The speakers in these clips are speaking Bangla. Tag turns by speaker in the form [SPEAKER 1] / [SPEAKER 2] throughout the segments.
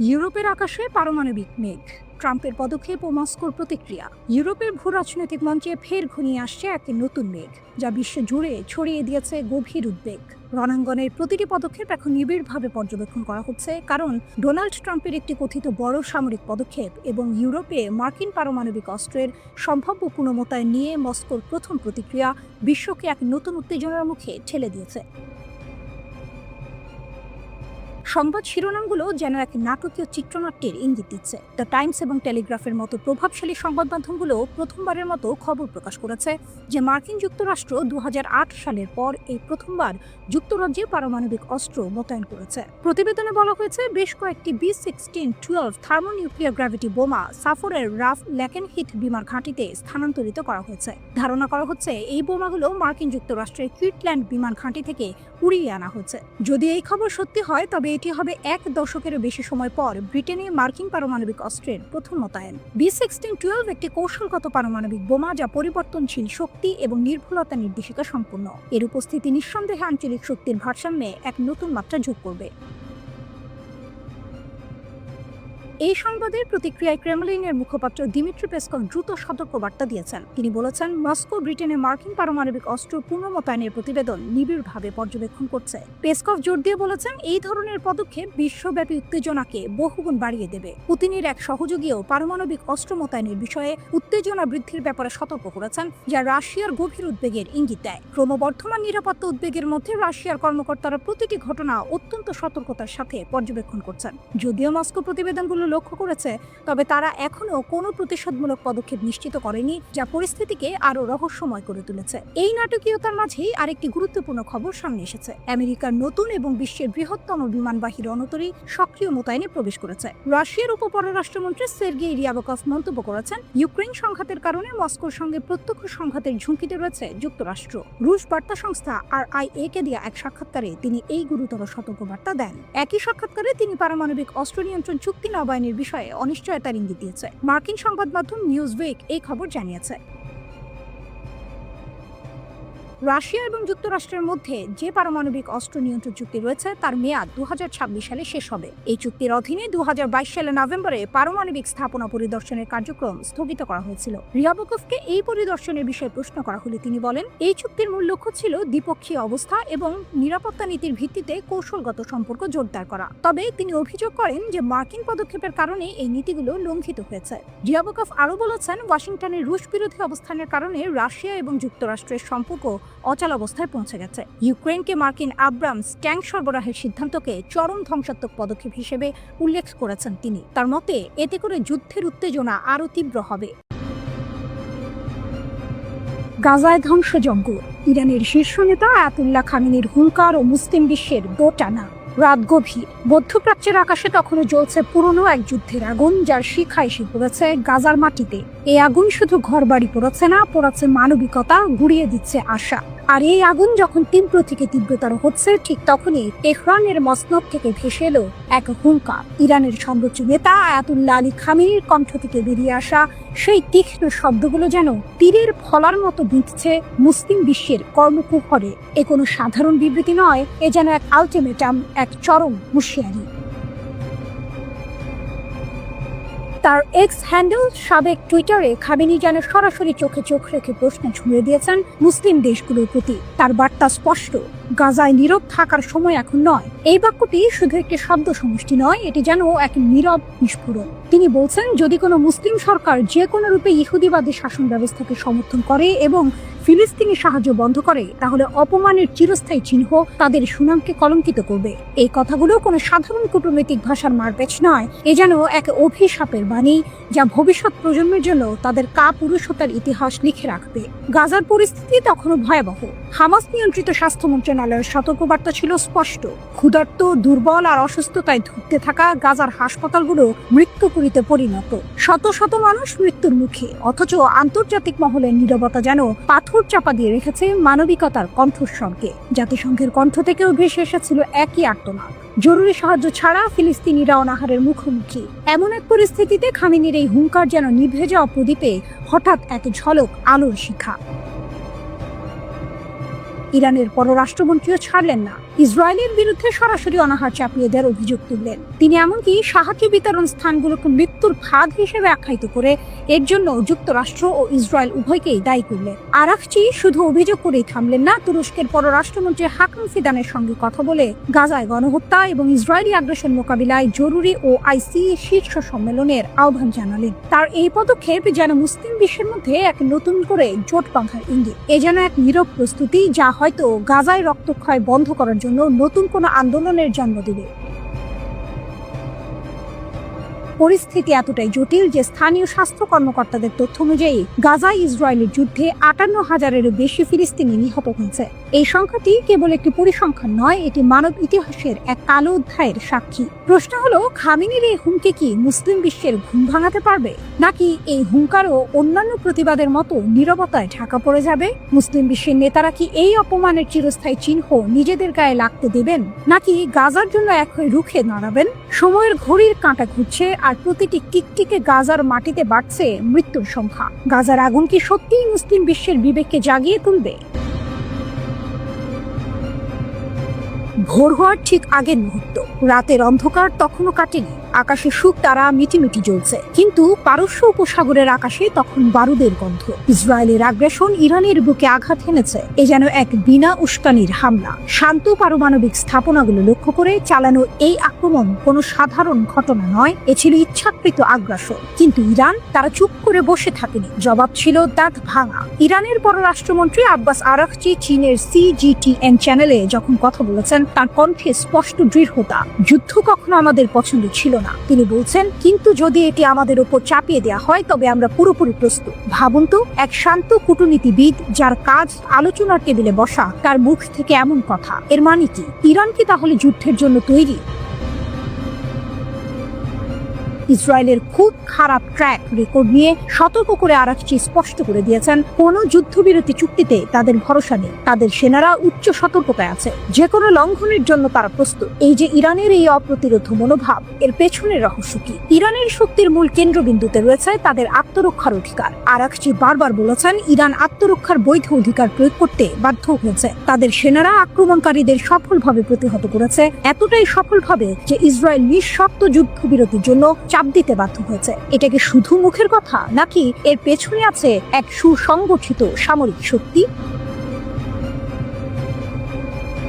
[SPEAKER 1] ইউরোপের আকাশে পারমাণবিক মেঘ, ট্রাম্পের পদক্ষেপ ও মস্কোর প্রতিক্রিয়া। ইউরোপের ভূ রাজনৈতিক মঞ্চে ফের ঘনিয়ে আসছে এক নতুন মেঘ, যা বিশ্ব জুড়ে ছড়িয়ে দিয়েছে গভীর উদ্বেগ। রণাঙ্গনের প্রতিটি পদক্ষেপ এখন নিবিড়ভাবে পর্যবেক্ষণ করা হচ্ছে, কারণ ডোনাল্ড ট্রাম্পের একটি কথিত বড় সামরিক পদক্ষেপ এবং ইউরোপে মার্কিন পারমাণবিক অস্ত্রের সম্ভাব্য পুনর্মোতায়েন নিয়ে মস্কোর প্রথম প্রতিক্রিয়া বিশ্বকে এক নতুন উত্তেজনার মুখে ঠেলে দিয়েছে। সংবাদ শিরোনামগুলো যেন এক নাটকীয় চিত্রনাট্যের ইঙ্গিত দিচ্ছে। দ্য টাইমস এবং টেলিগ্রাফের মতো প্রভাবশালী সংবাদ মাধ্যমগুলো প্রথমবারের মতো খবর প্রকাশ করেছে যে মার্কিন যুক্তরাষ্ট্র 2008 সালের পর এই প্রথমবার যুক্তরাজ্যে পারমাণবিক অস্ত্র মোতায়েন করেছে। প্রতিবেদনে বলা হয়েছে বেশ কয়েকটি B-16-12 থার্মোনিউক্লিয়ার গ্র্যাভিটি বোমা সাফরের রাফ ল্যাকেনহিথ বিমান ঘাঁটিতে স্থানান্তরিত করা হয়েছে। ধারণা করা হচ্ছে এই বোমাগুলো মার্কিন যুক্তরাষ্ট্রের কিটল্যান্ড বিমান ঘাঁটি থেকে উড়িয়ে আনা হচ্ছে। যদি এই খবর সত্যি হয়, তবে এটি হবে এক দশকেরও বেশি সময় পর ব্রিটেনে মার্কিন পারমাণবিক অস্ত্রের প্রথম মোতায়েন। B-16-12 একটি কৌশলগত পারমাণবিক বোমা, যা পরিবর্তনশীল শক্তি এবং নির্ভুলতা নির্দেশিকা সম্পন্ন। এর উপস্থিতি নিঃসন্দেহে আঞ্চলিক শক্তির ভারসাম্যে এক নতুন মাত্রা যোগ করবে। এই সংবাদের প্রতিক্রিয়ায় ক্রেমলিনের মুখপাত্র দিমিত্রি পেসকভ দ্রুত সতর্কবার্তা দিয়েছেন। তিনি বলেছেন, মস্কো ব্রিটেনে মার্কিন পারমাণবিক অস্ত্র পুনর্মোতায়েনের প্রতিবেদন নিবিড়ভাবে পর্যবেক্ষণ করছে। পেসকভ জোর দিয়ে বলেছেন, এই ধরনের পদক্ষেপ বিশ্বব্যাপী উত্তেজনাকে বহুগুণ বাড়িয়ে দেবে। পুতিনের এক সহযোগীও পারমাণবিক অস্ত্র মোতায়েনের বিষয়ে উত্তেজনা বৃদ্ধির ব্যাপারে সতর্ক করেছেন, যা রাশিয়ার গভীর উদ্বেগের ইঙ্গিত দেয়। ক্রমবর্ধমান নিরাপত্তা উদ্বেগের মধ্যে রাশিয়ার কর্মকর্তারা প্রতিটি ঘটনা অত্যন্ত সতর্কতার সাথে পর্যবেক্ষণ করছেন। যদিও মস্কো প্রতিবেদনগুলো লক্ষ্য করেছে, তবে তারা এখনো কোনো প্রতিশোধমূলক পদক্ষেপ নিশ্চিত করেনি, যা পরিস্থিতিকে আরো রহস্যময় করে তুলেছে। এই নাটকীয়তার মাঝেই আরেকটি গুরুত্বপূর্ণ খবর সামনে এসেছে। আমেরিকার নতুন এবং বিশ্বের বৃহত্তম বিমানবাহী রণতরী সক্রিয় মোতায়েনে প্রবেশ করেছে। রাশিয়ার উপপররাষ্ট্রমন্ত্রী সের্গেই রিয়াবকভ মন্তব্য করেছেন, ইউক্রেন সংঘাতের কারণে মস্কোর সঙ্গে প্রত্যক্ষ সংঘাতের ঝুঁকিতে রয়েছে যুক্তরাষ্ট্র। রুশ বার্তা সংস্থা RIA কে দেয়া এক সাক্ষাৎকারে তিনি এই গুরুতর সতর্কবার্তা দেন। একই সাক্ষাৎকারে তিনি পারমাণবিক অস্ত্র নিয়ন্ত্রণ চুক্তি নবায়নের বিষয়ে অনিশ্চয়তার ইঙ্গিত দিয়েছে। মার্কিন সংবাদ মাধ্যম নিউজউইক এই খবর জানিয়েছে। রাশিয়া এবং যুক্তরাষ্ট্রের মধ্যে যে পারমাণবিক অস্ত্র নিয়ন্ত্রণ চুক্তি রয়েছে, তার মেয়াদ 2026 সালে শেষ হবে। এই চুক্তির অধীনে 2022 সালের নভেম্বরে পারমাণবিক স্থাপনা পরিদর্শনের কার্যক্রম স্থগিত করা হয়েছিল। রিয়াবকভকে এই পরিদর্শনের বিষয়ে প্রশ্ন করা হলে তিনি বলেন, এই চুক্তির মূল লক্ষ্য ছিল দ্বিপক্ষীয় অবস্থা এবং নিরাপত্তা নীতির ভিত্তিতে কৌশলগত সম্পর্ক জোরদার করা। তবে তিনি অভিযোগ করেন যে মার্কিন পদক্ষেপের কারণে এই নীতিগুলো লঙ্ঘিত হয়েছে। রিয়াবকভ আরও বলেছেন, ওয়াশিংটনের রুশ বিরোধী অবস্থানের কারণে রাশিয়া এবং যুক্তরাষ্ট্রের সম্পর্ক অচল অবস্থায় পৌঁছে গেছে। ইউক্রেনকে মার্কিন আব্রামস ট্যাঙ্ক সরবরাহের সিদ্ধান্তকে চরম ধ্বংসাত্মক পদক্ষেপ হিসেবে উল্লেখ করেছেন তিনি। তার মতে, এতে করে যুদ্ধের উত্তেজনা আরও তীব্র হবে। গাজায় ধ্বংসযজ্ঞ, ইরানের শীর্ষ নেতা আয়াতুল্লাহ খামেনির হুঙ্কার ও মুসলিম বিশ্বের দোটানা। রাত গভীর, মধ্যপ্রাচ্যের আকাশে তখনও জ্বলছে পুরনো এক যুদ্ধের আগুন, যার শিখা এসে পড়েছে গাজার মাটিতে। এই আগুন শুধু ঘরবাড়ি পোড়াচ্ছে না, পোড়াচ্ছে মানবিকতা, গুড়িয়ে দিচ্ছে আশা। আর এই আগুন যখন তীব্র থেকে তীব্রতর হচ্ছে, ঠিক তখনই তেহরানের মসনদ থেকে ভেসে এলো এক হুঙ্কার। ইরানের সর্বোচ্চ নেতা আয়াতুল্লাহ আলী খামেনির কণ্ঠ থেকে বেরিয়ে আসা সেই তীক্ষ্ণ শব্দগুলো যেন তীরের ফলার মতো বিঁধছে মুসলিম বিশ্বের কর্ণকুহরে। এ কোনো সাধারণ বিবৃতি নয়, এ যেন এক আলটিমেটাম, এক চরম হুঁশিয়ারি। তার এক্স হ্যান্ডেল সাবেক টুইটারে খামেনি যেন সরাসরি চোখে চোখ রেখে প্রশ্ন ছুঁড়ে দিয়েছেন মুসলিম দেশগুলোর প্রতি। তার বার্তা স্পষ্ট, গাজায় নীরব থাকার সময় এখন নয়। এই বাক্যটি শুধু একটি শব্দ সমষ্টি নয়, এটি যেন এক নীরব বিস্ফোরণ। তিনি বলছেন, যদি কোনো মুসলিম সরকার যে কোনো রূপে ইহুদিবাদী শাসন ব্যবস্থাকে সমর্থন করে এবং ফিলিস্তিনি সাহায্য বন্ধ করে, তাহলে অপমানের চিরস্থায়ী চিহ্ন তাদের সুনামকে কলঙ্কিত করবে। এই কথাগুলো কোনো সাধারণ কূটনৈতিক ভাষার মারপ্যাচ নয়, এ যেন এক অভিশাপের বাণী, যা ভবিষ্যৎ প্রজন্মের জন্য তাদের কাপুরুষতার ইতিহাস লিখে রাখবে। গাজার পরিস্থিতি তখনও ভয়াবহ। হামাস নিয়ন্ত্রিত স্বাস্থ্য মন্ত্রণালয়ের সতর্কবার্তা ছিল স্পষ্ট, ক্ষুধার্ত, দুর্বল আর অসুস্থতায় ধুঁকতে থাকা গাজার হাসপাতালগুলো মৃত্যুপুরীতে পরিণত। শত শত মানুষ মৃত্যুর মুখে, অথচ আন্তর্জাতিক মহলের নীরবতা যেন পাথর চাপা দিয়ে রেখেছে মানবিকতার কণ্ঠস্বরকে। জাতিসংঘের কণ্ঠ থেকেও ভেসে এসেছিল একই আর্তনাদ, জরুরি সাহায্য ছাড়া ফিলিস্তিনিরা অনাহারের মুখোমুখি। এমন এক পরিস্থিতিতে খামেনির এই হুঙ্কার যেন নিভে যাওয়া প্রদীপে হঠাৎ এক ঝলক আলোর শিখা। ইরানের পররাষ্ট্রমন্ত্রীও ছাড়লেন না। ইসরায়েলের বিরুদ্ধে সরাসরি অনাহার চাপিয়ে দেওয়ার অভিযোগ তুললেন। তিনি এমনকি সাহায্য বিতরণ স্থানগুলোকে মৃত্যুর ফাঁদ হিসেবে আখ্যায়িত করে এর জন্য যুক্তরাষ্ট্র ও ইসরায়েল উভয়কেই দায়ী করলেন। আরাকচি শুধু অভিযোগ করেই থামলেন না, তুরস্কের পররাষ্ট্রমন্ত্রী হাকান ফিদানের সঙ্গে কথা বলে গাজায় গণহত্যা এবং ইসরায়েলি আগ্রাসন মোকাবিলায় জরুরি OIC শীর্ষ সম্মেলনের আহ্বান জানালেন। তার এই পদক্ষেপ যেন মুসলিম বিশ্বের মধ্যে এক নতুন করে জোট বাঁধার ইঙ্গিত। এ যেন এক নীরব প্রস্তুতি, যা হয়তো গাজায় রক্তক্ষয় বন্ধ করার জন্য নতুন কোনো আন্দোলনের জন্ম দেবে। পরিস্থিতি এতটাই জটিল যে স্থানীয় স্বাস্থ্য কর্মকর্তাদের তথ্য অনুযায়ী গাজায় ইসরায়েলের যুদ্ধে 58,000-এরও বেশি ফিলিস্তিনি নিহত হয়েছে। এই সংখ্যাটি কেবল একটি পরিসংখ্যান নয়, এটি মানব ইতিহাসের এক কালো অধ্যায়ের সাক্ষী। প্রশ্ন হলো, খামেনির এই হুমকি কি মুসলিম বিশ্বের ঘুম ভাঙাতে পারবে, নাকি এই হুঙ্কারও অন্যান্য প্রতিবাদের মতো নীরবতায় ঢাকা পড়ে যাবে? মুসলিম বিশ্বের নেতারা কি এই অপমানের চিরস্থায়ী চিহ্ন নিজেদের গায়ে লাগতে দেবেন, নাকি গাজার জন্য এক হয়ে রুখে দাঁড়াবেন? সময়ের ঘড়ির কাঁটা ঘুরছে আর প্রতিটি টিকটিকে গাজার মাটিতে বাড়ছে মৃত্যুর সংখ্যা। গাজার আগুন কি সত্যিই মুসলিম বিশ্বের বিবেককে জাগিয়ে তুলবে? ভোর হওয়ার ঠিক আগের মুহূর্ত, রাতের অন্ধকার তখনও কাটেনি। আকাশে সুখ তারা মিটিমিটি জ্বলছে, কিন্তু পারস্য উপসাগরের আকাশে তখন বারুদের গন্ধ। ইসরায়েলের আগ্রাসন ইরানের বুকে আঘাত হেনেছে। এ যেন এক বিনা উস্কানির হামলা। শান্ত পারমাণবিক স্থাপনাগুলো লক্ষ্য করে চালানো এই আক্রমণ কোনো সাধারণ ঘটনা নয়, এ ছিল ইচ্ছাকৃত আগ্রাসন। কিন্তু ইরান তারা চুপ করে বসে থাকেনি, জবাব ছিল দাঁত ভাঙা। ইরানের পররাষ্ট্রমন্ত্রী আব্বাস আরাকচি চীনের CGTN চ্যানেলে যখন কথা বলেছেন, তার কণ্ঠে স্পষ্ট দৃঢ়তা। যুদ্ধ কখনো আমাদের পছন্দ ছিল না, তিনি বলছেন, কিন্তু যদি এটি আমাদের উপর চাপিয়ে দেওয়া হয় তবে আমরা পুরোপুরি প্রস্তুত। ভাবুন তো, এক শান্ত কূটনীতিবিদ যার কাজ আলোচনার টেবিলে বসা, তার মুখ থেকে এমন কথা। এর মানে কি ইরান কি তাহলে যুদ্ধের জন্য তৈরি? ইসরায়েলের খুব খারাপ ট্র্যাক রেকর্ড নিয়ে সতর্ক করে আরাকচি স্পষ্ট করে দিয়েছেন, কোনো যুদ্ধবিরতি চুক্তিতে তাদের ভরসা নেই। তাদের সেনারা উচ্চ সতর্কতায় আছে, যে কোনো লঙ্ঘনের জন্য তারা প্রস্তুত। এই যে ইরানের এই অপ্রতিরোধ মনোভাব, এর পেছনের রহস্য কি? ইরানের শক্তির মূল কেন্দ্রবিন্দুতে রয়েছে তাদের আত্মরক্ষার অধিকার। আরাকচি বারবার বলেছেন, ইরান আত্মরক্ষার বৈধ অধিকার প্রয়োগ করতে বাধ্য হয়েছে। তাদের সেনারা আক্রমণকারীদের সফলভাবে প্রতিহত করেছে, এতটাই সফলভাবে যে ইসরায়েল নিঃশর্ত যুদ্ধবিরতির জন্য চাপ দিতে বাধ্য হয়েছে। এটা কি শুধু মুখের কথা, নাকি এর পেছনে আছে এক সুসংগঠিত সামরিক শক্তি?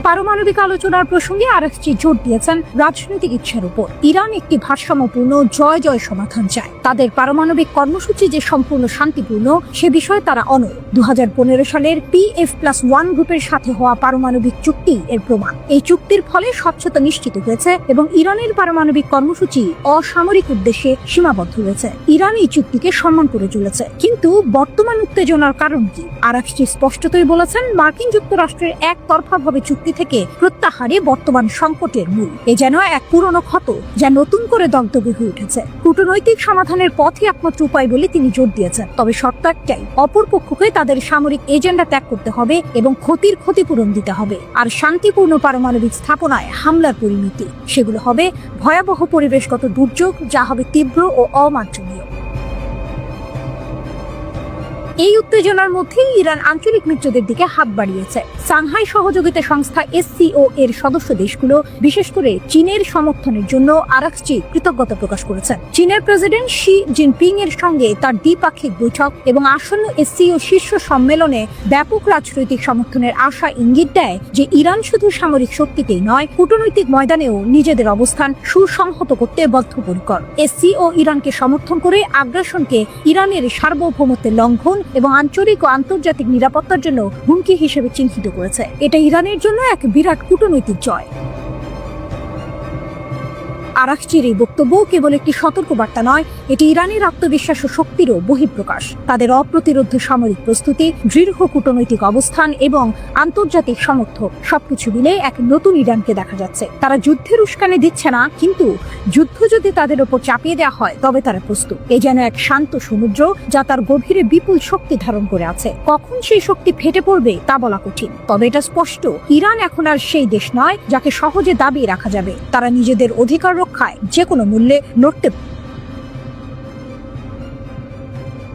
[SPEAKER 1] পারমাণবিক আলোচনার প্রসঙ্গে আরাকচি জোর দিয়েছেন রাজনৈতিক ইচ্ছার উপর। ইরান একটি ভারসাম্যপূর্ণ জয় জয় সমাধান চায়। তাদের পারমাণবিক কর্মসূচি যে সম্পূর্ণ শান্তিপূর্ণ, সে বিষয়ে তারা অনড়। 2015 সালের PF+1 গ্রুপের সাথে হওয়া পারমাণবিক চুক্তি এর প্রমাণ। এই চুক্তির ফলে স্বচ্ছতা নিশ্চিত হয়েছে এবং ইরানের পারমাণবিক কর্মসূচি অসামরিক উদ্দেশ্যে সীমাবদ্ধ হয়েছে। ইরান এই চুক্তিকে সম্মান করে চলেছে। কিন্তু বর্তমান উত্তেজনার কারণ কি? আরাকচি স্পষ্টতই বলেছেন, মার্কিন যুক্তরাষ্ট্রের একতরফাভাবে চুক্তি থেকে প্রত্যাহারে বর্তমান সংকটের মূল। এ যেন এক পুরনো ক্ষত যা নতুন করে দগ্ধবে হয়ে উঠেছে। কূটনৈতিক সমাধানের পথই একমাত্র উপায় বলে তিনি জোর দিয়েছেন। তবে শর্ত একটাই, অপর পক্ষকে তাদের সামরিক এজেন্ডা ত্যাগ করতে হবে এবং ক্ষতির ক্ষতিপূরণ দিতে হবে। আর শান্তিপূর্ণ পারমাণবিক স্থাপনায় হামলার পরিণতি, সেগুলো হবে ভয়াবহ পরিবেশগত দুর্যোগ, যা হবে তীব্র ও অমার্জনীয়। এই উত্তেজনার মধ্যে ইরান আঞ্চলিক মিত্রদের দিকে হাত বাড়িয়েছে। সাংহাই সহযোগিতা সংস্থা SCO এর সদস্য দেশগুলো, বিশেষ করে চীনের সমর্থনের জন্য আরাকচি কৃতজ্ঞতা প্রকাশ করেছেন। চীনের প্রেসিডেন্ট শি জিনপিং এর সঙ্গে তার দ্বিপাক্ষিক বৈঠক এবং আসন্ন SCO শীর্ষ সম্মেলনে ব্যাপক রাজনৈতিক সমর্থনের আশা ইঙ্গিত দেয় যে ইরান শুধু সামরিক শক্তিতেই নয়, কূটনৈতিক ময়দানেও নিজেদের অবস্থান সুসংহত করতে বদ্ধপরিকর। SCO ইরানকে সমর্থন করে আগ্রাসনকে ইরানের সার্বভৌমত্বের লঙ্ঘন এবং আঞ্চলিক ও আন্তর্জাতিক নিরাপত্তার জন্য হুমকি হিসেবে চিহ্নিত করেছে। এটা ইরানের জন্য এক বিরাট কূটনৈতিক জয়। আরাকচির এই বক্তব্য কেবল একটি সতর্কবার্তা নয়, এটি ইরানের আত্মবিশ্বাস ও শক্তিরও বহিঃপ্রকাশ। তাদের অপ্রতিরোধ্য সামরিক প্রস্তুতি, দৃঢ় কূটনৈতিক অবস্থান এবং আন্তর্জাতিক সমর্থন সবকিছু মিলে এক নতুন ইরানকে দেখা যাচ্ছে। তারা যুদ্ধের উস্কানি দিচ্ছে না, কিন্তু যুদ্ধ যদি তাদের উপর চাপিয়ে দেওয়া হয় তবে তারা প্রস্তুত। এ যেন এক শান্ত সমুদ্র যা তার গভীরে বিপুল শক্তি ধারণ করে আছে। কখন সেই শক্তি ফেটে পড়বে তা বলা কঠিন, তবে এটা স্পষ্ট, ইরান এখন আর সেই দেশ নয় যাকে সহজে দাবিয়ে রাখা যাবে। তারা নিজেদের অধিকার রক্ষায় যে কোনো মূল্যে লড়তে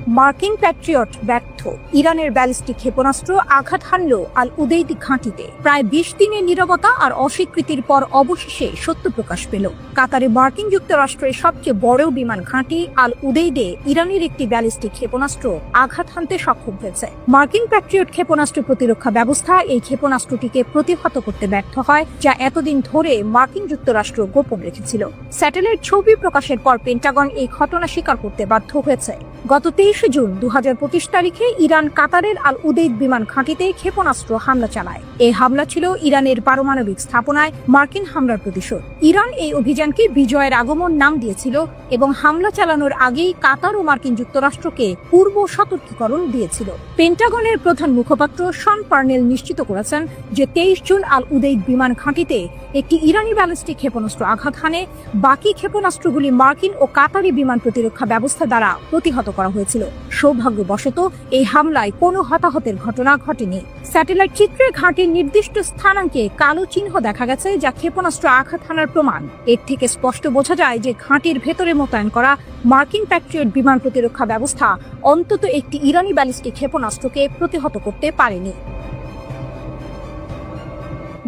[SPEAKER 1] মার্কিন প্যাট্রিয়ট ব্যর্থ, ইরানের ব্যালিস্টিক ক্ষেপণাস্ত্র আঘাত হানল আল উদেইদ ঘাঁটিতে। প্রায় 20 দিনের নীরবতা আর অস্বীকৃতির পর অবশেষে সত্য প্রকাশ পেল। কাতারে মার্কিন যুক্তরাষ্ট্রের সবচেয়ে বড় বিমান ঘাঁটি আল উদেইদে ইরানের একটি ব্যালিস্টিক ক্ষেপণাস্ত্র আঘাত হানতে সক্ষম হয়েছে। মার্কিন প্যাট্রিয়ট ক্ষেপণাস্ত্র প্রতিরক্ষা ব্যবস্থা এই ক্ষেপণাস্ত্রটিকে প্রতিহত করতে ব্যর্থ হয়, যা এতদিন ধরে মার্কিন যুক্তরাষ্ট্র গোপন রেখেছিল। স্যাটেলাইট ছবি প্রকাশের পর পেন্টাগন এই ঘটনা স্বীকার করতে বাধ্য হয়েছে। গত 23 জুন 2025 তারিখে ইরান কাতারের আল উদেইদ বিমান ঘাঁটিতে ক্ষেপণাস্ত্র হামলা চালায়। এই হামলা ছিল ইরানের পারমাণবিক স্থাপনায় মার্কিন হামলার প্রতিশোধ। ইরান এই অভিযানকে বিজয়ের আগমন নাম দিয়েছিল এবং হামলা চালানোর আগেই কাতার ও মার্কিন যুক্তরাষ্ট্রকে পূর্ব সতর্কীকরণ দিয়েছিল। পেন্টাগনের প্রধান মুখপাত্র শন পার্নেল নিশ্চিত করেছেন যে 23 জুন আল উদেইদ বিমান ঘাঁটিতে একটি ইরানি ব্যালিস্টিক ক্ষেপণাস্ত্র আঘাত হানে। বাকি ক্ষেপণাস্ত্রগুলি মার্কিন ও কাতারি বিমান প্রতিরক্ষা ব্যবস্থা দ্বারা প্রতিহত করা হয়েছিল। সৌভাগ্যবশত এই হামলায় কোনো হতাহতের ঘটনা ঘটেনি। স্যাটেলাইট চিত্রে ঘাঁটির নির্দিষ্ট স্থানাঙ্কে কালো চিহ্ন দেখা গেছে, যা ক্ষেপণাস্ত্র আঘাত হানার প্রমাণ। এর থেকে স্পষ্ট বোঝা যায় যে ঘাঁটির ভেতরে মোতায়েন করা মার্কিন প্যাট্রিয়ট বিমান প্রতিরক্ষা ব্যবস্থা অন্তত একটি ইরানি ব্যালিস্টিক ক্ষেপণাস্ত্রকে প্রতিহত করতে পারেনি।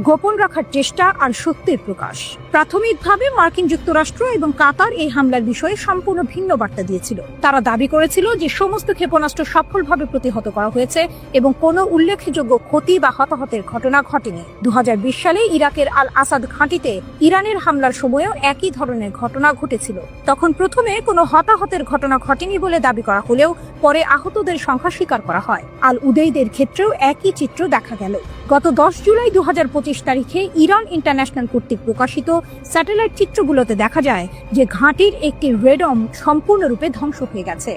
[SPEAKER 1] গোপন রাখার চেষ্টা আর সত্যের প্রকাশ। প্রাথমিকভাবে মার্কিন যুক্তরাষ্ট্র এবং কাতার এই হামলার বিষয়ে সম্পূর্ণ ভিন্ন বার্তা দিয়েছিল। তারা দাবি করেছিল যে সমস্ত ক্ষেপণাস্ত্র সফলভাবে প্রতিহত করা হয়েছে এবং কোনো উল্লেখযোগ্য ক্ষতি বা হতাহতের ঘটনা ঘটেনি। 2020 সালে ইরাকের আল আসাদ ঘাঁটিতে ইরানের হামলার সময়ও একই ধরনের ঘটনা ঘটেছিল। তখন প্রথমে কোনো হতাহতের ঘটনা ঘটেনি বলে দাবি করা হলেও পরে আহতদের সংখ্যা স্বীকার করা হয়। আল উদেইদের ক্ষেত্রেও একই চিত্র দেখা গেল। গত 10 জুলাই 2025 তারিখে ইরান ইন্টারন্যাশনাল কর্তৃক প্রকাশিত স্যাটেলাইট চিত্রগুলোতে দেখা যায় যে ঘাঁটির একটি রেডম সম্পূর্ণরূপে ধ্বংস হয়ে গেছে।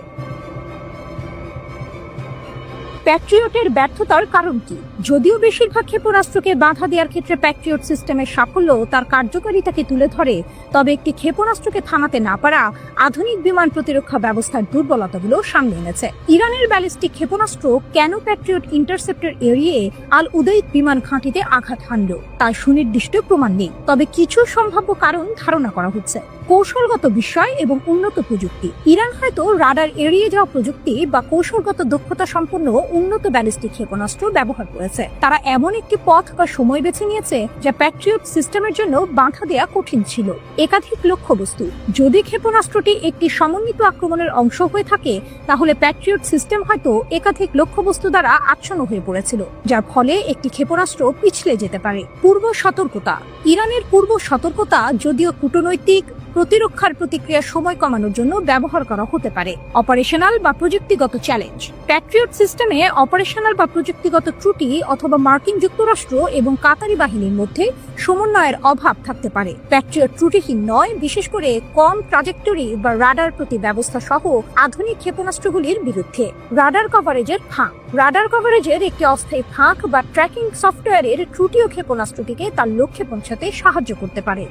[SPEAKER 1] প্যাট্রিয়টের ব্যর্থতার কারণ কি? যদিও বেশিরভাগ ক্ষেপণাস্ত্রকে বাধা দেওয়ার ক্ষেত্রে প্যাট্রিয়ট সিস্টেমের সাফল্য তার কার্যকারিতাকে তুলে ধরে, তবে একটি ক্ষেপণাস্ত্রকে থামাতে না পারা আধুনিক বিমান প্রতিরক্ষা ব্যবস্থার দুর্বলতাগুলো সামনে এনেছে। ইরানের ব্যালিস্টিক ক্ষেপণাস্ত্র কেন প্যাট্রিয়ট ইন্টারসেপ্টর এড়িয়ে আল উদেইদ বিমান ঘাঁটিতে আঘাত হানল তার সুনির্দিষ্ট প্রমাণ নেই, তবে কিছু সম্ভাব্য কারণ ধারণা করা হচ্ছে। কৌশলগত বিষয় এবং উন্নত প্রযুক্তি। ইরান হয়তো রাডার এড়িয়ে যাওয়া প্রযুক্তি বা কৌশলগত দক্ষতা সম্পন্ন উন্নত ব্যালিস্টিক ক্ষেপণাস্ত্র ব্যবহার করেছে। তারা এমন একটি পথ বা সময় বেছে নিয়েছে যা প্যাট্রিয়ট সিস্টেমের জন্য বাধা দেওয়া কঠিন ছিল। একাধিক লক্ষ্যবস্তু। যদি ক্ষেপণাস্ত্রটি একটি সমন্বিত আক্রমণের অংশ হয়ে থাকে, তাহলে প্যাট্রিয়ট সিস্টেম হয়তো একাধিক লক্ষ্যবস্তু দ্বারা আচ্ছন্ন হয়ে পড়েছিল, যার ফলে একটি ক্ষেপণাস্ত্র পিছলে যেতে পারে। পূর্ব সতর্কতা। ইরানের পূর্ব সতর্কতা যদিও কূটনৈতিক প্রতিরক্ষার প্রতিক্রিয়ার সময় কমানোর জন্য ব্যবহার করা হতে পারে। অপারেশনাল বা প্রযুক্তিগত চ্যালেঞ্জ। প্যাট্রিয়ট সিস্টেমে অপারেশনাল বা প্রযুক্তিগত ত্রুটি অথবা মার্কিন যুক্তরাষ্ট্র এবং কাতারি বাহিনীর মধ্যে সমন্বয়ের অভাব থাকতে পারে। প্যাট্রিয়ট ত্রুটিহীন নয়, বিশেষ করে কম ট্রাজেক্টরি বা রাডার প্রতি ব্যবস্থা সহ আধুনিক ক্ষেপণাস্ত্রগুলির বিরুদ্ধে। রাডার কভারেজের ফাঁক। রাডার কভারেজের একটি অস্থায়ী ফাঁক বা ট্র্যাকিং সফটওয়্যারের ত্রুটিও ক্ষেপণাস্ত্রটিকে তার লক্ষ্যে পৌঁছাতে সাহায্য করতে পারে।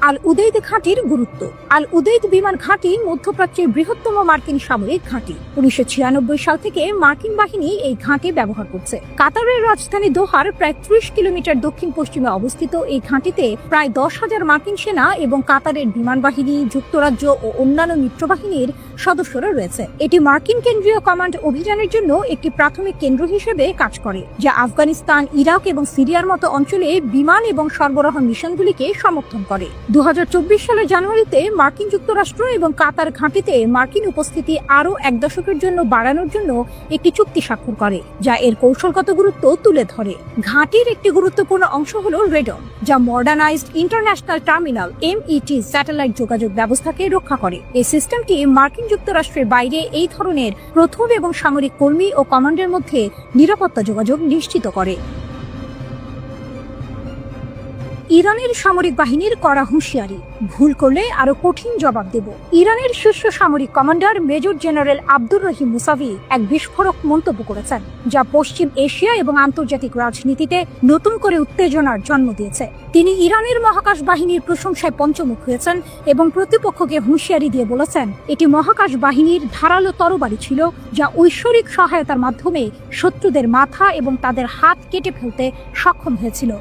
[SPEAKER 1] আল উদেইদ ঘাঁটির গুরুত্ব। আল উদেইদ বিমান ঘাঁটি মধ্যপ্রাচ্যের বৃহত্তম মার্কিন সামরিক ঘাঁটি। 1996 সাল থেকে মার্কিন বাহিনী এই ঘাঁটি ব্যবহার করছে। কাতারের রাজধানী দোহার প্রায় 30 কিলোমিটার দক্ষিণ পশ্চিমে অবস্থিত এই ঘাঁটিতে প্রায় 10,000 মার্কিন সেনা এবং কাতারের বিমান বাহিনী, যুক্তরাজ্য ও অন্যান্য মিত্রবাহিনীর সদস্যরা রয়েছে। এটি মার্কিন কেন্দ্রীয় কমান্ড অভিযানের জন্য একটি প্রাথমিক কেন্দ্র হিসেবে কাজ করে, যা আফগানিস্তান, ইরাক এবং সিরিয়ার মতো অঞ্চলে বিমান এবং সরবরাহ মিশনগুলিকে সমর্থন করে। 2024 সালের জানুয়ারিতে মার্কিন যুক্তরাষ্ট্র এবং কাতার ঘাঁটিতে মার্কিন উপস্থিতি আরও 1 দশকের জন্য বাড়ানোর জন্য একটি চুক্তি স্বাক্ষর করে, যা এর কৌশলগত গুরুত্ব তুলে ধরে। ঘাঁটির একটি গুরুত্বপূর্ণ অংশ হল রেডম, যা modernised international terminal (MET) satellite যোগাযোগ ব্যবস্থাকে রক্ষা করে। এই সিস্টেমটি মার্কিন যুক্তরাষ্ট্রের বাইরে এই ধরনের প্রথম এবং সামরিক কর্মী ও কমান্ডের মধ্যে নিরাপত্তা যোগাযোগ নিশ্চিত করে। ইরানের সামরিক বাহিনীর কড়া হুঁশিয়ারি, ভুল করলে আরো কঠিন জবাব দেব। ইরানের শীর্ষ সামরিক commander major general Abdur Rahim Musavi এক বিস্ফোরক মন্তব্য করেছেন, যা পশ্চিম এশিয়া এবং আন্তর্জাতিক রাজনীতিতে নতুন করে উত্তেজনার জন্ম দিয়েছে। তিনি ইরানের মহাকাশ বাহিনীর প্রশংসায় পঞ্চমুখ হয়েছেন এবং প্রতিপক্ষকে হুঁশিয়ারি দিয়ে বলেছেন, এটি মহাকাশ বাহিনীর ধারালো তরবারি ছিল, যা ঐশ্বরিক সহায়তার মাধ্যমে শত্রুদের মাথা এবং তাদের হাত কেটে ফেলতে সক্ষম হয়েছিল।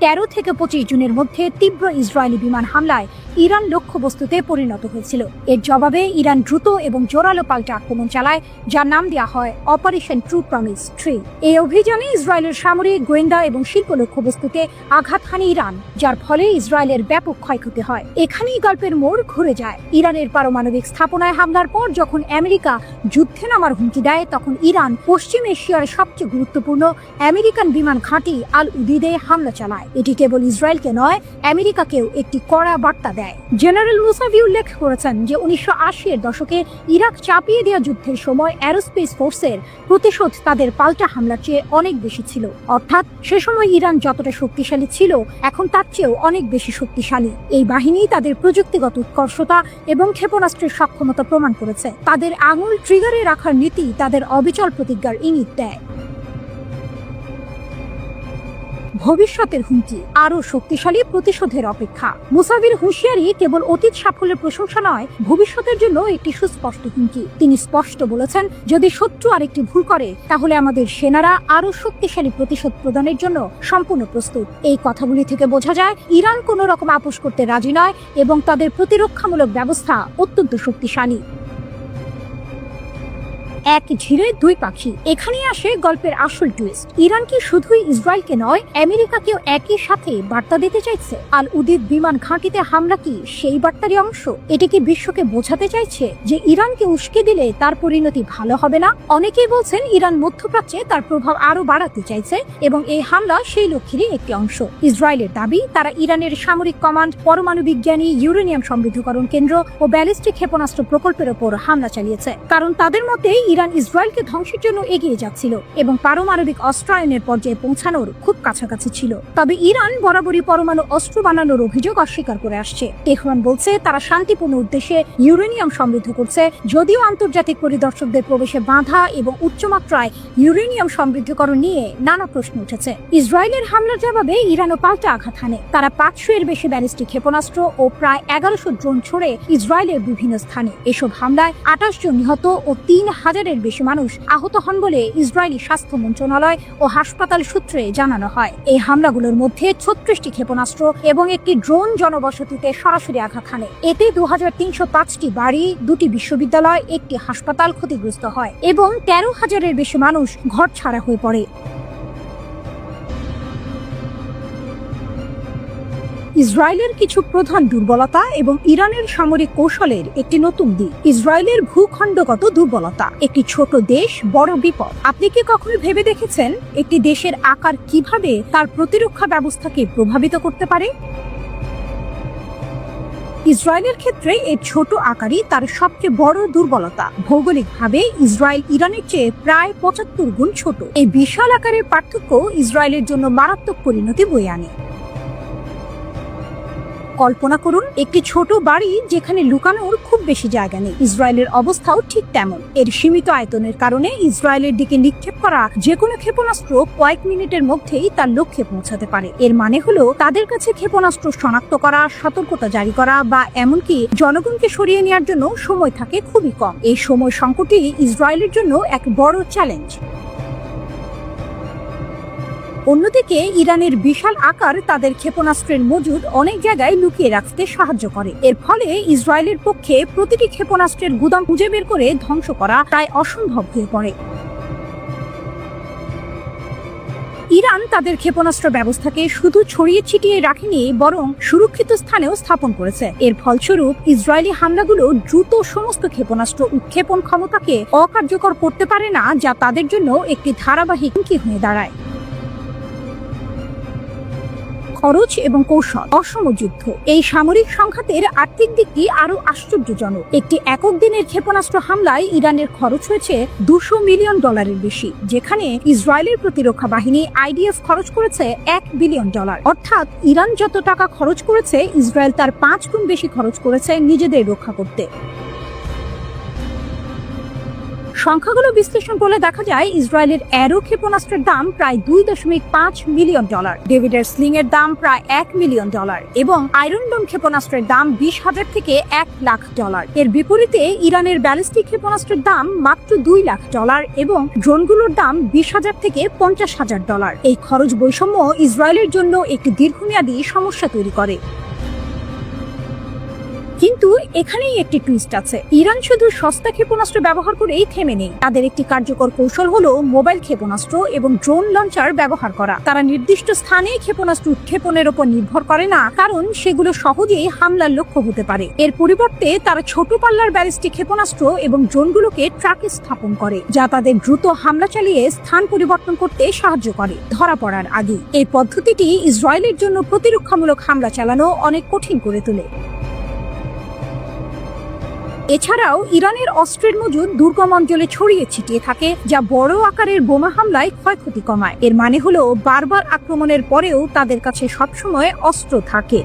[SPEAKER 1] 13 থেকে 25 জুনের মধ্যে তীব্র ইসরায়েলি বিমান হামলায় ইরান লক্ষ্যবস্তুতে পরিণত হয়েছিল। এর জবাবে ইরান দ্রুত এবং জোরালো পাল্টা আক্রমণ চালায়, যার নাম দেওয়া হয় অপারেশন ট্রু প্রমিস 3। এই অভিযানে ইসরায়েলের সামরিক, গোয়েন্দা এবং শিল্প লক্ষ্যবস্তুতে আঘাত হানে ইরান, যার ফলে ইসরায়েলের ব্যাপক ক্ষয়ক্ষতি হয়। এখানেই গল্পের মোড় ঘুরে যায়। ইরানের পারমাণবিক স্থাপনায় হামলার পর যখন আমেরিকা যুদ্ধে নামার হুমকি দেয়, তখন ইরান পশ্চিম এশিয়ার সবচেয়ে গুরুত্বপূর্ণ আমেরিকান বিমান ঘাঁটি আল উদিদে হামলা চালায়। এটি কেবল ইসরায়েলকে নয়, আমেরিকাকেও একটি কড়া বার্তা দেয়। জেনারেল মুসাভি উল্লেখ করেছেন যে 1980-এর দশকে ইরাক চাপিয়ে দেওয়া যুদ্ধের সময় অ্যারোস্পেস ফোর্সের প্রতিশোধ তাদের পাল্টা হামলার চেয়ে অনেক বেশি ছিল। অর্থাৎ সে সময় ইরান যতটা শক্তিশালী ছিল, এখন তার চেয়েও অনেক বেশি শক্তিশালী। এই বাহিনী তাদের প্রযুক্তিগত উৎকর্ষতা এবং ক্ষেপণাস্ত্রের সক্ষমতা প্রমাণ করেছে। তাদের আঙুল ট্রিগারে রাখার নীতি তাদের অবিচল প্রতিজ্ঞার ইঙ্গিত দেয়। ভবিষ্যতের হুমকি, আরো শক্তিশালী প্রতিশোধের অপেক্ষা। মুসাভির হুঁশিয়ারি কেবল অতীত সাফল্যের প্রশংসা নয়, ভবিষ্যতের জন্য একটি সুস্পষ্ট হুমকি। তিনি স্পষ্ট বলেছেন, যদি শত্রু আরেকটি ভুল করে, তাহলে আমাদের সেনারা আরো শক্তিশালী প্রতিশোধ প্রদানের জন্য সম্পূর্ণ প্রস্তুত। এই কথাগুলি থেকে বোঝা যায় ইরান কোনো রকম আপোষ করতে রাজি নয় এবং তাদের প্রতিরক্ষামূলক ব্যবস্থা অত্যন্ত শক্তিশালী। এক ঝিরে দুই পাখি, এখানেই আসে গল্পের আসল টুইস্ট। ইরান কি শুধুই ইসরায়েলকে নয়, আমেরিকাকেও একই সাথে বার্তা দিতে চাইছে? আল উদিদ বিমান ঘাঁটিতে হামলা কি সেই বার্তারই অংশ? এটি কি বিশ্বকে বোঝাতে চাইছে যে ইরানকে উস্কে দিলে তার পরিণতি ভালো হবে না? অনেকেই বলছেন ইরান মধ্যপ্রাচ্যে তার প্রভাব আরো বাড়াতে চাইছে এবং এই হামলা সেই লক্ষ্যেরই একটি অংশ। ইসরায়েলের দাবি, তারা ইরানের সামরিক কমান্ড, পরমাণু বিজ্ঞানী, ইউরেনিয়াম সমৃদ্ধকরণ কেন্দ্র ও ব্যালিস্টিক ক্ষেপণাস্ত্র প্রকল্পের ওপর হামলা চালিয়েছে, কারণ তাদের মতে ইরান ইসরায়েলকে ধ্বংসের জন্য এগিয়ে যাচ্ছিল এবং পারমাণবিক অস্ত্রায়নের পর্যায়ে পৌঁছানোর খুব কাছাকাছি ছিল। তবে ইরান বরাবরই পরমাণু অস্ত্র বানানোর অভিযোগ অস্বীকার করে আসছে। তেহরান বলছে তারা শান্তিপূর্ণ উদ্দেশ্যে ইউরেনিয়াম সমৃদ্ধ করছে, যদিও আন্তর্জাতিক পরিদর্শকদের প্রবেশে বাধা এবং উচ্চমাত্রায় ইউরেনিয়াম সমৃদ্ধকরণ নিয়ে নানা প্রশ্ন উঠেছে। ইসরায়েলের হামলার জবাবে ইরানও পাল্টা আঘাত হানে। তারা 500-এর বেশি ব্যালিস্টিক ক্ষেপণাস্ত্র ও প্রায় 1100 ড্রোন ছড়ে ইসরায়েলের বিভিন্ন স্থানে। এসব হামলায় 28 জন নিহত ও 3000-এর বেশি মানুষ আহত হন বলে ইসরায়েলি স্বাস্থ্য মন্ত্রণালয় ও হাসপাতাল সূত্রে জানানো হয়। এই হামলাগুলোর মধ্যে 36টি ক্ষেপণাস্ত্র এবং একটি ড্রোন জনবসতিতে সরাসরি আঘাত হানে। এতে 2305টি বাড়ি, 2টি বিশ্ববিদ্যালয়, একটি হাসপাতাল ক্ষতিগ্রস্ত হয় এবং 13,000-এর বেশি মানুষ ঘর ছাড়া হয়ে পড়ে। ইসরায়েলের কিছু প্রধান দুর্বলতা এবং ইরানের সামরিক কৌশলের একটি নতুন দিক। ইসরায়েলের ভূখণ্ডগত দুর্বলতা। একটি ছোট দেশ, বড় বিপদ। আপনি কি কখনো ভেবে দেখেছেন একটি দেশের আকার কিভাবে তার প্রতিরক্ষা ব্যবস্থাকে প্রভাবিত করতে পারে? ইসরায়েলের ক্ষেত্রে এর ছোট আকারই তার সবচেয়ে বড় দুর্বলতা। ভৌগোলিকভাবে ইসরায়েল ইরানের চেয়ে প্রায় 75 গুণ ছোট। এই বিশাল আকারের পার্থক্য ইসরায়েলের জন্য মারাত্মক পরিণতি বয়ে আনে। কল্পনা করুন একটি ছোট বাড়ি যেখানে লুকানোর খুব বেশি জায়গা নেই। ইসরায়েলের অবস্থাও ঠিক তেমন। এর সীমিত আয়তনের কারণে ইসরায়েলের দিকে নিক্ষেপ করা যে কোনো ক্ষেপণাস্ত্র কয়েক মিনিটের মধ্যেই তার লক্ষ্যে পৌঁছাতে পারে। এর মানে হলো তাদের কাছে ক্ষেপণাস্ত্র শনাক্ত করা, সতর্কতা জারি করা বা এমনকি জনগণকে সরিয়ে নেওয়ার জন্য সময় থাকে খুবই কম। এই সময় সংকটই ইসরায়েলের জন্য এক বড় চ্যালেঞ্জ। অন্যদিকে ইরানের বিশাল আকার তাদের ক্ষেপণাস্ত্রের মজুদ অনেক জায়গায় লুকিয়ে রাখতে সাহায্য করে। এর ফলে ইসরায়েলের পক্ষে প্রতিটি ক্ষেপণাস্ত্রের গুদাম খুঁজে বের করে ধ্বংস করা প্রায় অসম্ভব হয়ে পড়ে। ইরান তাদের ক্ষেপণাস্ত্র ব্যবস্থাকে শুধু ছড়িয়ে ছিটিয়ে রাখেনি, বরং সুরক্ষিত স্থানেও স্থাপন করেছে। এর ফলস্বরূপ ইসরায়েলি হামলাগুলো দ্রুত সমস্ত ক্ষেপণাস্ত্র উৎক্ষেপণ ক্ষমতাকে অকার্যকর করতে পারে না, যা তাদের জন্য একটি ধারাবাহিক হুমকি হয়ে দাঁড়ায়। খরচ এবং কৌশল। অসম যুদ্ধ। এই সামরিক সংঘাতের আর্থিক দিকটি আরো আশ্চর্যজনক। একটি একক দিনের ক্ষেপণাস্ত্র হামলায় ইরানের খরচ হয়েছে $200 মিলিয়ন বেশি, যেখানে ইসরায়েলের প্রতিরক্ষা বাহিনী IDF খরচ করেছে $1 বিলিয়ন। অর্থাৎ ইরান যত টাকা খরচ করেছে, ইসরায়েল তার 5 গুণ বেশি খরচ করেছে নিজেদের রক্ষা করতে। সংখ্যাগুলো বিশ্লেষণ করলে দেখা যায় ইসরায়েলের অ্যারো ক্ষেপণাস্ত্রের দাম প্রায় $2.5 মিলিয়ন, ডেভিডের স্লিং এর দাম প্রায় $1 মিলিয়ন এবং আয়রন ডোম ক্ষেপণাস্ত্রের দাম $20,000 থেকে $1 লাখ। এর বিপরীতে ইরানের ব্যালিস্টিক ক্ষেপণাস্ত্রের দাম মাত্র $2 লাখ এবং ড্রোনগুলোর দাম $20,000 থেকে $50,000। এই খরচ বৈষম্য ইসরায়েলের জন্য একটি দীর্ঘমেয়াদী সমস্যা তৈরি করে। কিন্তু এখানেই একটি টুইস্ট আছে। ইরান শুধু সস্তা ক্ষেপণাস্ত্র ব্যবহার করেই থেমে নেই। তাদের একটি কার্যকর কৌশল হলো মোবাইল ক্ষেপণাস্ত্র এবং ড্রোন লঞ্চার ব্যবহার করা। তারা নির্দিষ্ট স্থানে ক্ষেপণাস্ত্র উৎক্ষেপণের উপর নির্ভর করে না, কারণ সেগুলো সহজেই হামলার লক্ষ্য হতে পারে। এর পরিবর্তে তারা ছোট পাল্লার ব্যালিস্টিক ক্ষেপণাস্ত্র এবং ড্রোনগুলোকে ট্রাকে স্থাপন করে, যা তাদের দ্রুত হামলা চালিয়ে স্থান পরিবর্তন করতে সাহায্য করে ধরা পড়ার আগে। এই পদ্ধতিটি ইসরায়েলের জন্য প্রতিরক্ষামূলক হামলা চালানো অনেক কঠিন করে তোলে। এছাড়াও ইরানের অস্ত্রের মজুদ দুর্গম অঞ্চলে ছড়িয়ে ছিটিয়ে থাকে, যা বড় আকারের বোমা হামলায় ক্ষয়ক্ষতি কমায়। এর মানে হলো বারবার আক্রমণের পরেও তাদের কাছে সবসময় অস্ত্র থাকে।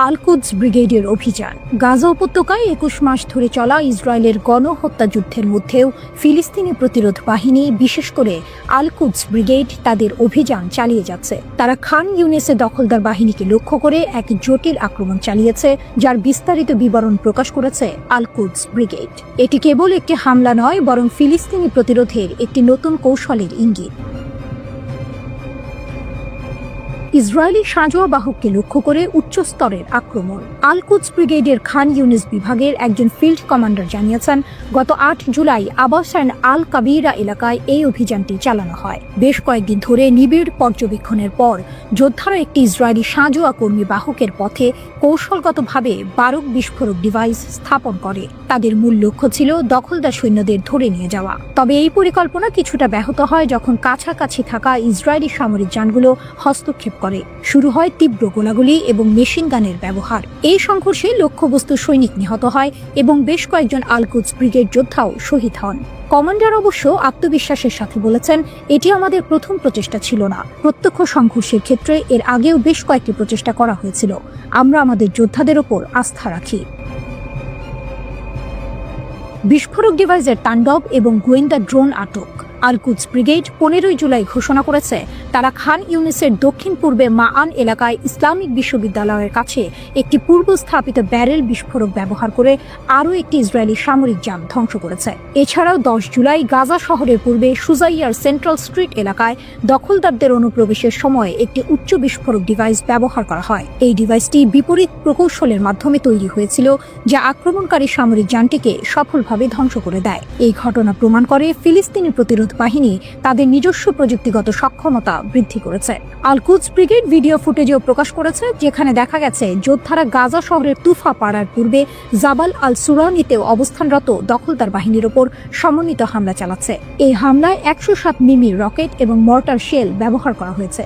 [SPEAKER 1] আল কুদস ব্রিগেডের অভিযান। গাজা উপত্যকায় 21 মাস ধরে চলা ইসরায়েলের গণহত্যা যুদ্ধের মধ্যেও ফিলিস্তিনি প্রতিরোধ বাহিনী, বিশেষ করে আল কুদস ব্রিগেড, তাদের অভিযান চালিয়ে যাচ্ছে। তারা খান ইউনিসের দখলদার বাহিনীকে লক্ষ্য করে এক জটিল আক্রমণ চালিয়েছে, যার বিস্তারিত বিবরণ প্রকাশ করেছে আল কুদস ব্রিগেড। এটি কেবল একটি হামলা নয়, বরং ফিলিস্তিনি প্রতিরোধের একটি নতুন কৌশলের ইঙ্গিত। ইসরায়েলি সাঁজোয়া বাহককে লক্ষ্য করে উচ্চ স্তরের আক্রমণ। আল কুদস ব্রিগেডের খান ইউনিস বিভাগের একজন ফিল্ড কমান্ডার জানিয়েছেন, গত 8 জুলাই আবাসান আল কাবিরা এলাকায় এই অভিযানটি চালানো হয়। বেশ কয়েকদিন ধরে নিবিড় পর্যবেক্ষণের পর যোদ্ধারা একটি ইসরায়েলি সাঁজোয়া কর্মী বাহকের পথে কৌশলগতভাবে 12 বিস্ফোরক ডিভাইস স্থাপন করে। তাদের মূল লক্ষ্য ছিল দখলদার সৈন্যদের ধরে নিয়ে যাওয়া। তবে এই পরিকল্পনা কিছুটা ব্যাহত হয় যখন কাছাকাছি থাকা ইসরায়েলি সামরিক যানগুলো হস্তক্ষেপ করে। শুরু হয় তীব্র গোলাগুলি এবং মেশিন গানের ব্যবহার। এই সংঘর্ষে লক্ষ্যবস্তু সৈনিক নিহত হয় এবং বেশ কয়েকজন আল কুদস ব্রিগেড যোদ্ধাও শহীদ হন। কমান্ডার অবশ্য আত্মবিশ্বাসের সাথে বলেছেন, এটি আমাদের প্রথম প্রচেষ্টা ছিল না। প্রত্যক্ষ সংঘর্ষের ক্ষেত্রে এর আগেও বেশ কয়েকটি প্রচেষ্টা করা হয়েছিল। আমরা আমাদের যোদ্ধাদের ওপর আস্থা রাখি। বিস্ফোরক ডিভাইসের তাণ্ডব এবং গোয়েন্দা ড্রোন আটক। আল কুদস ব্রিগেড 15 জুলাই ঘোষণা করেছে, তারা খান ইউনিসের দক্ষিণ পূর্বে মাআন এলাকায় ইসলামিক বিশ্ববিদ্যালয়ের কাছে একটি পূর্ব স্থাপিত ব্যারেল বিস্ফোরক ব্যবহার করে আরও একটি ইসরায়েলি সামরিক যান ধ্বংস করেছে। এছাড়াও 10 জুলাই গাজা শহরের পূর্বে সুজাইয়ার সেন্ট্রাল স্ট্রিট এলাকায় দখলদারদের অনুপ্রবেশের সময় একটি উচ্চ বিস্ফোরক ডিভাইস ব্যবহার করা হয়। এই ডিভাইসটি বিপরীত প্রকৌশলের মাধ্যমে তৈরি হয়েছিল, যা আক্রমণকারী সামরিক যানটিকে সফলভাবে ধ্বংস করে দেয়। এই ঘটনা প্রমাণ করে ফিলিস্তিনি প্রতিরোধ বাহিনী তাদের নিজস্ব প্রযুক্তিগত সক্ষমতা বৃদ্ধি করেছে। আল কুদস ব্রিগেড ভিডিও ফুটেজেও প্রকাশ করেছে, যেখানে দেখা গেছে যোদ্ধারা গাজা শহরের তুফা পাড়ার পূর্বে জাবাল আল সুরানিতেও অবস্থানরত দখলদার বাহিনীর ওপর সমন্বিত হামলা চালাচ্ছে। এই হামলায় 107 মিমি রকেট এবং মর্টার শেল ব্যবহার করা হয়েছে।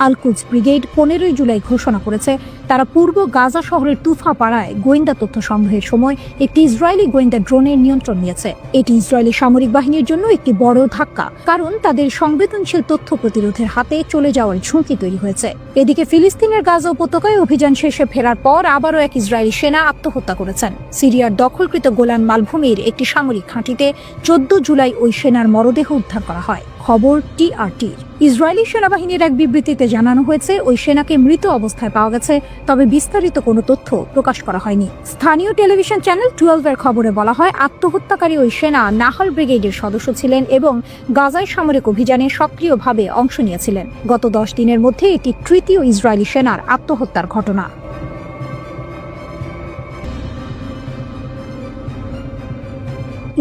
[SPEAKER 1] আল কুদস ব্রিগেড 15 জুলাই ঘোষণা করেছে, তারা পূর্ব গাজা শহরের তুফা পাড়ায় গোয়েন্দা তথ্য সংগ্রহের সময় একটি ইসরায়েলি গোয়েন্দা ড্রোনের নিয়ন্ত্রণ নিয়েছে। এটি ইসরায়েলি সামরিক বাহিনীর জন্য একটি বড় ধাক্কা, কারণ তাদের সংবেদনশীল তথ্য প্রতিরোধের হাতে চলে যাওয়ার ঝুঁকি তৈরি হয়েছে। এদিকে ফিলিস্তিনের গাজা উপত্যকায় অভিযান শেষে ফেরার পর আবারও এক ইসরায়েলি সেনা আত্মহত্যা করেছেন। সিরিয়ার দখলকৃত গোলান মালভূমির একটি সামরিক ঘাঁটিতে 14 জুলাই ওই সেনার মরদেহ উদ্ধার করা হয়। খবর টিআরটির। ইসরায়েলি সেনাবাহিনীর এক বিবৃতিতে জানানো হয়েছে, ওই সেনাকে মৃত অবস্থায় পাওয়া গেছে, তবে বিস্তারিত কোনো তথ্য প্রকাশ করা হয়নি। স্থানীয় টেলিভিশন চ্যানেল 12-এর খবরে বলা হয়, আত্মহত্যাকারী ওই সেনা নাহাল ব্রিগেডের সদস্য ছিলেন এবং গাজায় সামরিক অভিযানে সক্রিয়ভাবে অংশ নিয়েছিলেন। গত 10 দিনের মধ্যে এটি তৃতীয় ইসরায়েলি সেনার আত্মহত্যার ঘটনা।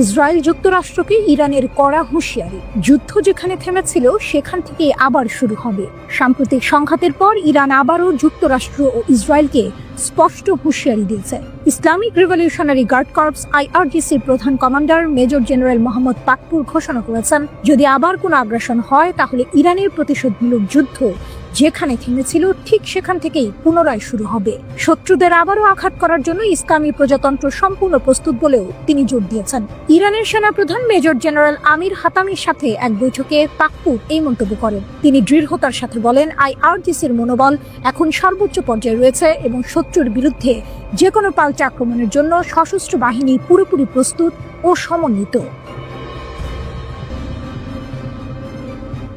[SPEAKER 1] ইসরায়েল যুক্তরাষ্ট্রকে ইরানের কড়া হুঁশিয়ারি। যুদ্ধ যেখানে থেমেছিল সেখান থেকে আবার শুরু হবে। সাম্প্রতিক সংঘাতের পর ইরান আবারও যুক্তরাষ্ট্র ও ইসরায়েলকে স্পষ্ট হুঁশিয়ারি দিয়েছে। ইসলামিক রিভলিউশনারি গার্ড কর্পস IRGCর প্রধান commander major general Mohammad Pakpour ঘোষণা করেছেন, যদি আবার কোনো আগ্রাসন হয় তাহলে ইরানের প্রতিশোধমূলক যুদ্ধ যেখানে থেমেছিল ঠিক সেখান থেকেই পুনরায় শুরু হবে। শত্রুদের আবারও আঘাত করার জন্য ইসলামী প্রজাতন্ত্র সম্পূর্ণ প্রস্তুত বলেও তিনি জোর দিয়েছেন। ইরানের সেনাপ্রধান মেজর জেনারেল আমির হাতামির সাথে এক বৈঠকে পাকপুর এই মন্তব্য করেন। তিনি দৃঢ়তার সাথে বলেন, IRGCর মনোবল এখন সর্বোচ্চ পর্যায়ে রয়েছে এবং শত্রুর বিরুদ্ধে যে কোনো পাল্টা আক্রমণের জন্য সশস্ত্র বাহিনী পুরোপুরি প্রস্তুত ও সমন্বিত।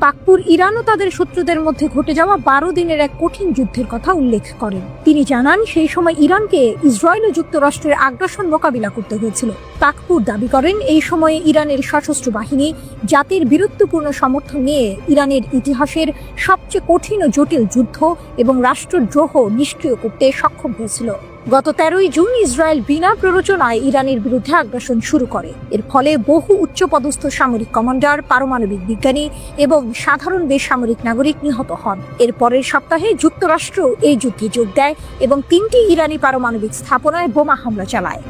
[SPEAKER 1] পাকপুর ইরানও তাদের শত্রুদের মধ্যে ঘটে যাওয়া 12 দিনের এক কঠিন যুদ্ধের কথা উল্লেখ করেন। তিনি জানান সেই সময় ইরানকে ইসরায়েল ও যুক্তরাষ্ট্রের আগ্রাসন মোকাবিলা করতে হয়েছিল। পাকপুর দাবি করেন এই সময়ে ইরানের সশস্ত্র বাহিনী জাতির বীরত্বপূর্ণ সমর্থন নিয়ে ইরানের ইতিহাসের সবচেয়ে কঠিন ও জটিল যুদ্ধ এবং রাষ্ট্রদ্রোহ নিষ্ক্রিয় করতে সক্ষম হয়েছিল। গত 13 জুন ইসরায়েল বিনা প্ররোচনায় ইরানের বিরুদ্ধে আগ্রাসন শুরু করে। এর ফলে বহু উচ্চপদস্থ সামরিক কমান্ডার, পারমাণবিক বিজ্ঞানী এবং সাধারণ বেসামরিক নাগরিক নিহত হন। এর পরের সপ্তাহে যুক্তরাষ্ট্র এই যুদ্ধে যোগ দেয় এবং 3টি ইরানি পারমাণবিক স্থাপনায় বোমা হামলা চালায়।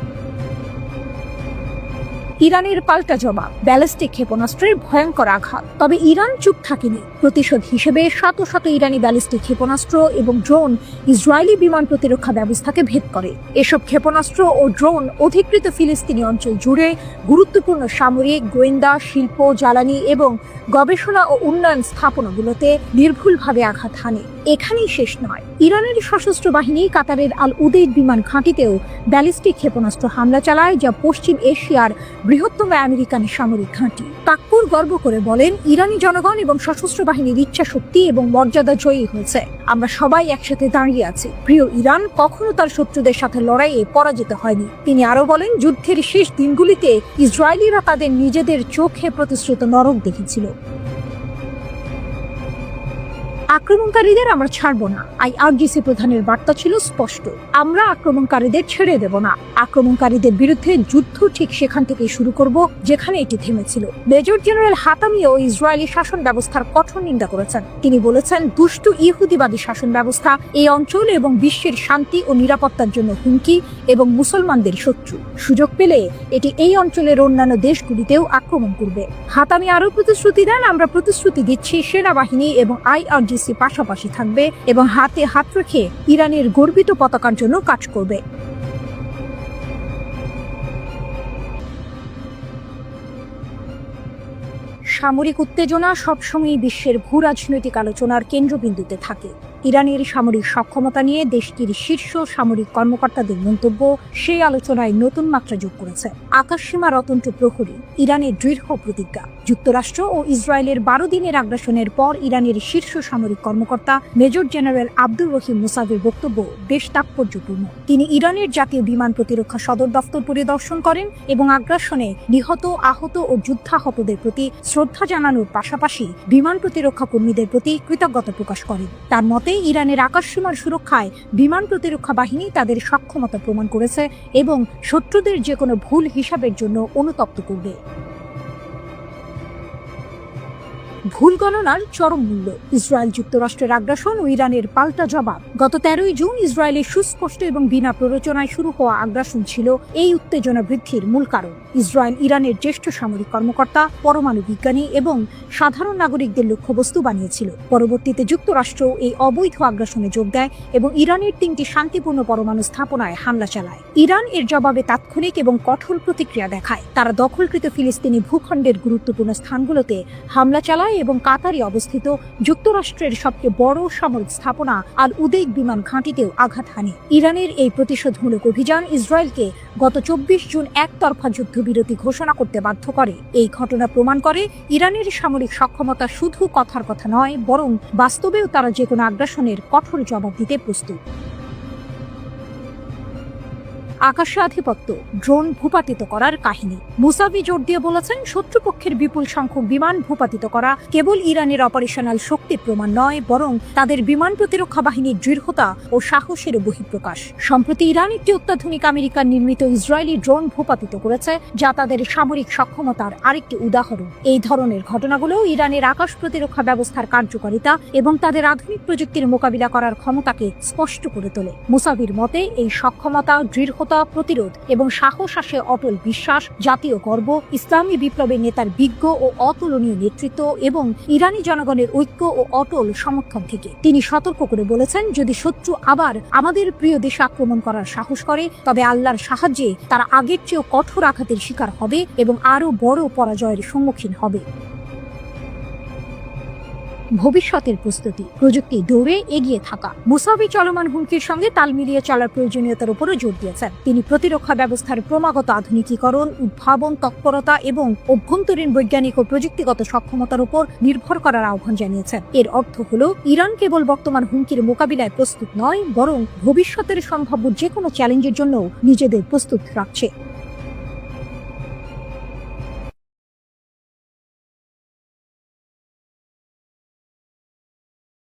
[SPEAKER 1] ইরানের পাল্টা জবাব, ব্যালিস্টিক ক্ষেপণাস্ত্রের ভয়ঙ্কর আঘাত। তবে ইরান চুপ থাকেনি। প্রতিশোধ হিসেবে শত শত ইরানি ব্যালিস্টিক ক্ষেপণাস্ত্র এবং ড্রোন ইসরায়েলি বিমান প্রতিরক্ষা ব্যবস্থাকে ভেদ করে। এসব ক্ষেপণাস্ত্র ও ড্রোন অধিকৃত ফিলিস্তিনি অঞ্চল জুড়ে গুরুত্বপূর্ণ সামরিক, গোয়েন্দা, শিল্প, জ্বালানি এবং গবেষণা ও উন্নয়ন স্থাপনাগুলোতে নির্ভুলভাবে আঘাত হানে। এখানেই শেষ নয়, ইরানের সশস্ত্র বাহিনী কাতারের আল উদেইদ বিমান ঘাঁটিতেও ব্যালিস্টিক ক্ষেপণাস্ত্র হামলা চালায়, যা পশ্চিম এশিয়ার বৃহত্তম আমেরিকান সামরিক ঘাঁটি। পাকপুর গর্ব করে বলেন, ইরানি জনগণ এবং সশস্ত্র বাহিনীর ইচ্ছা শক্তি এবং মর্যাদা জয়ী হয়েছে। আমরা সবাই একসাথে দাঁড়িয়ে আছি। প্রিয় ইরান কখনো তার শত্রুদের সাথে লড়াইয়ে পরাজিত হয়নি। তিনি আরো বলেন, যুদ্ধের শেষ দিনগুলিতে ইসরায়েলিরা তাদের নিজেদের চোখে প্রতিশ্রুত নরক দেখেছিল। আক্রমণকারীদের আমরা ছাড়ব না। আইআরজিসি প্রধানের বার্তা ছিল স্পষ্ট, আমরা আক্রমণকারীদের ছেড়ে দেব না। আক্রমণকারীদের বিরুদ্ধে যুদ্ধ ঠিক সেখান থেকে শুরু করব যেখানে এটি থেমেছিল। মেজর জেনারেল হাতামিও ইসরায়েলি শাসন ব্যবস্থার কঠোর নিন্দা করেছেন। তিনি বলেছেন, দুষ্টু ইহুদিবাদী শাসন ব্যবস্থা এই অঞ্চল এবং বিশ্বের শান্তি ও নিরাপত্তার জন্য হুমকি এবং মুসলমানদের শত্রু। সুযোগ পেলে এটি এই অঞ্চলের অন্যান্য দেশগুলিতেও আক্রমণ করবে। হাতামি আরও প্রতিশ্রুতি দেন, আমরা প্রতিশ্রুতি দিচ্ছি সেনাবাহিনী এবং আইআরজিসি পাশাপাশি থাকবে এবং হাতে হাত রেখে ইরানের গর্বিত পতাকার জন্য কাজ করবে। সামরিক উত্তেজনা সবসময় বিশ্বের ভূ রাজনৈতিক আলোচনার কেন্দ্রবিন্দুতে থাকে। ইরানের সামরিক সক্ষমতা নিয়ে দেশটির শীর্ষ সামরিক কর্মকর্তাদের মন্তব্য সেই আলোচনায় নতুন মাত্রা যোগ করেছে। আকাশসীমা রতন্ত্র প্রহরী, ইরানের দৃঢ় প্রতিজ্ঞা। যুক্তরাষ্ট্র ও ইসরায়েলের 12 দিনের আগ্রাসনের পর ইরানের শীর্ষ সামরিক কর্মকর্তা মেজর জেনারেল আব্দুর রহিম মুসাভির বক্তব্য বেশ তাৎপর্যপূর্ণ। তিনি ইরানের জাতীয় বিমান প্রতিরক্ষা সদর দফতর পরিদর্শন করেন এবং আগ্রাসনে নিহত, আহত ও যুদ্ধাহতদের প্রতি শ্রদ্ধা জানানোর পাশাপাশি বিমান প্রতিরক্ষা কর্মীদের প্রতি কৃতজ্ঞতা প্রকাশ করেন। তার মতে, ইরানের আকাশসীমার সুরক্ষায় বিমান প্রতিরক্ষা বাহিনী তাদের সক্ষমতা প্রমাণ করেছে এবং শত্রুদের যে কোনো ভুল হিসাবের জন্য অনুতপ্ত করবে। ভুল গণনার চরম মূল্য, ইসরায়েল যুক্তরাষ্ট্রের আগ্রাসন ও ইরানের পাল্টা জবাব। গত 13 জুন ইসরায়েলের সুস্পষ্ট এবং বিনা প্ররোচনায় শুরু হওয়া আগ্রাসন ছিল এই উত্তেজনা বৃদ্ধির মূল কারণ। ইসরায়েল ইরানের জ্যেষ্ঠ সামরিক কর্মকর্তা, পরমাণু বিজ্ঞানী এবং সাধারণ নাগরিকদের লক্ষ্যবস্তু বানিয়েছিল। পরবর্তীতে যুক্তরাষ্ট্র এই অবৈধ আগ্রাসনে যোগ দেয় এবং ইরানের 3টি শান্তিপূর্ণ পরমাণু স্থাপনায় হামলা চালায়। ইরান এর জবাবে তাৎক্ষণিক এবং কঠোর প্রতিক্রিয়া দেখায়। তারা দখলকৃত ফিলিস্তিনি ভূখণ্ডের গুরুত্বপূর্ণ স্থানগুলোতে হামলা চালায় এবং কাতারে অবস্থিত যুক্তরাষ্ট্রের সবচেয়ে বড় সামরিক স্থাপনা আল উদেইদ বিমান ঘাঁটিতেও আঘাত হানে। ইরানের এই প্রতিশোধমূলক অভিযান ইসরায়েলকে গত 24 জুন একতরফা যুদ্ধবিরতি ঘোষণা করতে বাধ্য করে। এই ঘটনা প্রমাণ করে ইরানের সামরিক সক্ষমতা শুধু কথার কথা নয়, বরং বাস্তবেও তারা যে কোনো আগ্রাসনের কঠোর জবাব দিতে প্রস্তুত। আকাশে আধিপত্য, ড্রোন ভূপাতিত করার কাহিনী। মুসাভি জোর দিয়ে বলেছেন, শত্রুপক্ষের বিপুল সংখ্যক বিমান ভূপাতিত করা কেবল ইরানের অপারেশনাল শক্তির প্রমাণ নয়, বরং তাদের বিমান প্রতিরক্ষা বাহিনীর দৃঢ়তা ও সাহসের বহিঃপ্রকাশ। সম্প্রতি ইরান একটি অত্যাধুনিক আমেরিকান নির্মিত ইসরায়েলি ড্রোন ভূপাতিত করেছে, যা তাদের সামরিক সক্ষমতার আরেকটি উদাহরণ। এই ধরনের ঘটনাগুলো ইরানের আকাশ প্রতিরক্ষা ব্যবস্থার কার্যকারিতা এবং তাদের আধুনিক প্রযুক্তির মোকাবিলা করার ক্ষমতাকে স্পষ্ট করে তোলে। মুসাভির মতে, এই সক্ষমতা, দৃঢ়তা, প্রতিরোধ এবং সাহস আসে অটল বিশ্বাস, জাতীয় গর্ব, ইসলামী বিপ্লবের নেতার বিজ্ঞ ও অতুলনীয় নেতৃত্ব এবং ইরানি জনগণের ঐক্য ও অটল সমর্থন থেকে। তিনি সতর্ক করে বলেছেন, যদি শত্রু আবার আমাদের প্রিয় দেশে আক্রমণ করার সাহস করে, তবে আল্লাহর সাহায্যে তারা আগের চেয়েও কঠোর আঘাতের শিকার হবে এবং আরও বড় পরাজয়ের সম্মুখীন হবে। ভবিষ্যতের প্রস্তুতি, প্রযুক্তি দৌড়ে এগিয়ে থাকা। মুসাবি চলমান হুমকির সঙ্গে তাল মিলিয়ে চলার প্রয়োজনীয়তার উপরও জোর দিয়েছেন। তিনি প্রতিরক্ষা ব্যবস্থার ক্রমাগত আধুনিকীকরণ, উদ্ভাবন, তৎপরতা এবং অভ্যন্তরীণ বৈজ্ঞানিক ও প্রযুক্তিগত সক্ষমতার উপর নির্ভর করার আহ্বান জানিয়েছেন। এর অর্থ হল ইরান কেবল বর্তমান হুমকির মোকাবিলায় প্রস্তুত নয়, বরং ভবিষ্যতের সম্ভাব্য যে কোনো চ্যালেঞ্জের জন্য নিজেদের প্রস্তুত রাখছে।